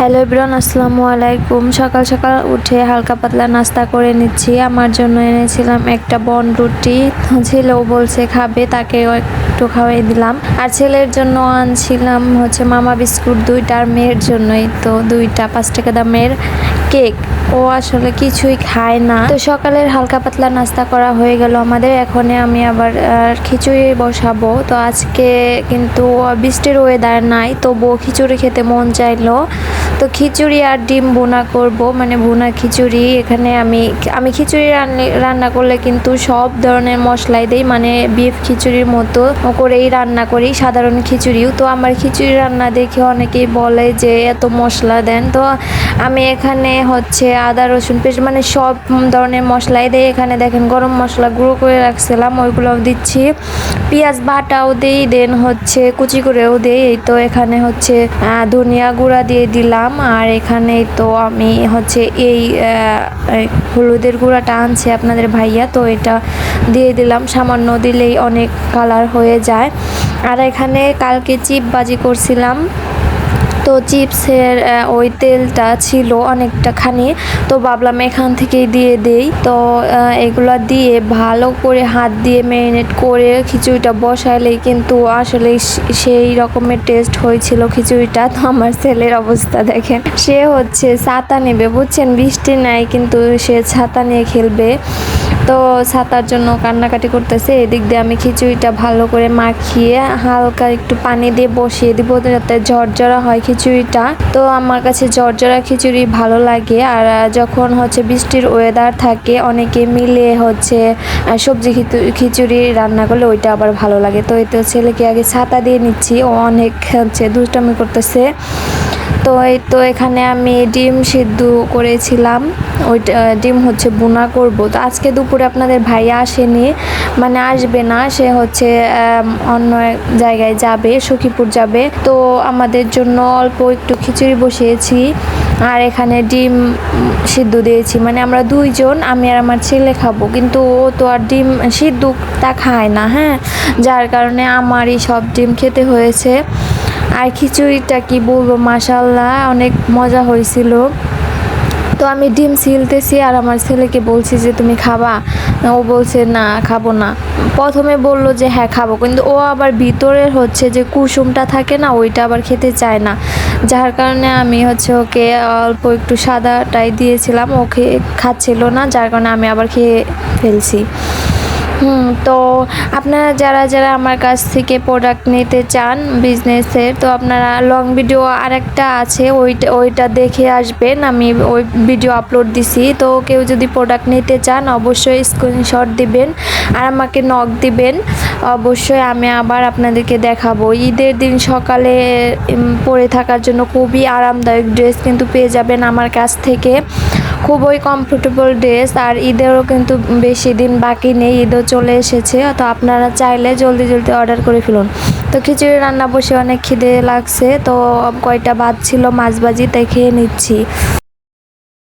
Hello everyone, আসসালামু আলাইকুম। সকাল সকাল উঠে হালকা পাতলা নাস্তা করে নিচ্ছি। আমার জন্য এনেছিলাম একটা বন রুটি। ছেলেও বলছে খাবে, তাকেও একটু খাওয়াই দিলাম। আর ছেলের জন্য আনছিলাম মামা বিস্কুট দুইটা, আর মেয়ের জন্যই তো দুইটা 5 টাকা দামের কেক। ও আসলে কিছুই খায় না, তো সকালের হালকা পাতলা নাস্তা করা হয়ে গেল আমাদের। এখন আমি আবার খিচুড়ি বসাবো। তো আজকে কিন্তু বৃষ্টির ওয়েদার নাই, তবুও খিচুড়ি খেতে মন চাইলো। তো খিচুড়ি আর ডিম ভুনা করব, মানে ভুনা খিচুড়ি। এখানে আমি খিচুড়ি রান্না করলে কিন্তু সব ধরনের মশলাই দেই, মানে বিফ খিচুড়ির মতো করেই রান্না করি, সাধারণ খিচুড়িও। তো আমার খিচুড়ি রান্না দেখে অনেকেই বলে যে এত মশলা দেন। তো আমি এখানে আদা রসুন পেস্ট, মানে সব ধরনের মশলাই দেই। এখানে দেখেন গরম মশলা গুঁড়ো করে রাখছিলাম, ওইগুলোও দিচ্ছি। পেঁয়াজ বাটাও দেই, দেন কুচি করেও দেই। এই তো এখানে ধনিয়া গুঁড়া দিয়ে দিলাম। আর এখানে তো আমি এই হলুদের গুঁড়াটা আনছে আপনাদের ভাইয়া, তো এটা দিয়ে দিলাম। সামান্য দিলেই অনেক কালার হয়ে যায়। আর এখানে কালকে চিপ বাজি করছিলাম, তো চিপসের ওই তেলটা ছিল অনেকটা খানি, তো ভাবলাম এখান থেকেই দিয়ে দেই। তো এগুলো দিয়ে ভালো করে হাত দিয়ে ম্যারিনেট করে খিচুড়িটা বসাইলেই কিন্তু আসলে সেই রকমের টেস্ট হয়েছিল খিচুড়িটা। তো আমার ছেলের অবস্থা দেখেন, সে ছাতা নেবে, বুঝছেন, বৃষ্টি নাই কিন্তু সে ছাতা নিয়ে খেলবে। তো ছাতার জন্য কান্নাকাটি করতেছে। এদিক দিয়ে আমি খিচুড়িটা ভালো করে মাখিয়ে হালকা একটু পানি দিয়ে বসিয়ে দিব, যাতে ঝরঝরা হয় খিচুড়িটা। তো আমার কাছে ঝরঝরা খিচুড়ি ভালো লাগে। আর যখন বৃষ্টির ওয়েদার থাকে, অনেকে মিলে সবজি খিচুড়ি রান্না করলে ওইটা আবার ভালো লাগে। তো এই তো ছেলেকে আগে ছাতা দিয়ে নিচ্ছি, ও অনেক দুষ্টামি করতেছে। তো এই তো এখানে আমি ডিম সিদ্ধ করেছিলাম, ওইটা ডিম বুনা করব। তো আজকে দুপুরে আপনাদের ভাইয়া আসেনি, মানে আসবে না, সে অন্য এক জায়গায় যাবে, সখীপুর যাবে। তো আমাদের জন্য অল্প একটু খিচুড়ি বসিয়েছি, আর এখানে ডিম সিদ্ধ দিয়েছি। মানে আমরা দুইজন, আমি আর আমার ছেলে খাবো, কিন্তু ও তো আর ডিম সিদ্ধটা খায় না, হ্যাঁ, যার কারণে আমারই সব ডিম খেতে হয়েছে। আর খিচুড়িটা কি বলবো, মাশাআল্লাহ অনেক মজা হয়েছিল। তো আমি ডিম ছিলতেছি আর আমার ছেলেকে বলছি যে তুমি খাবা, ও বলছে না খাবো না। প্রথমে বললো যে হ্যাঁ খাবো, কিন্তু ও আবার ভিতরের যে কুসুমটা থাকে না, ওইটা আবার খেতে চায় না, যার কারণে আমি ওকে অল্প একটু সাদাটাই দিয়েছিলাম, ওকে খাচ্ছিল না, যার কারণে আমি আবার খেয়ে ফেলছি। তো আপনারা যারা যারা আমার কাছ থেকে প্রোডাক্ট নিতে চান বিজনেসের, তো আপনারা লং ভিডিও আরেকটা আছে, ওইটা দেখে আসবেন, আমি ওই ভিডিও আপলোড দিছি। তো কেউ যদি প্রোডাক্ট নিতে চান অবশ্যই স্ক্রিনশট দিবেন আর আমাকে নক দিবেন, অবশ্যই আমি আবার আপনাদেরকে দেখাবো। ঈদের দিন সকালে পরে থাকার জন্য খুবই আরামদায়ক ড্রেস কিন্তু পেয়ে যাবেন আমার কাছ থেকে, খুবই কমফোর্টেবল ড্রেস। আর ঈদেরও কিন্তু বেশি দিন বাকি নেই, ঈদও চলে এসেছে। তো আপনারা চাইলে জলদি জলদি অর্ডার করে ফেলুন। তো খিচুড়ি রান্না বসে অনেক খিদে লাগছে, তো কয়টা ভাত ছিল মাছ ভাজি, তাই খেয়ে নিচ্ছি।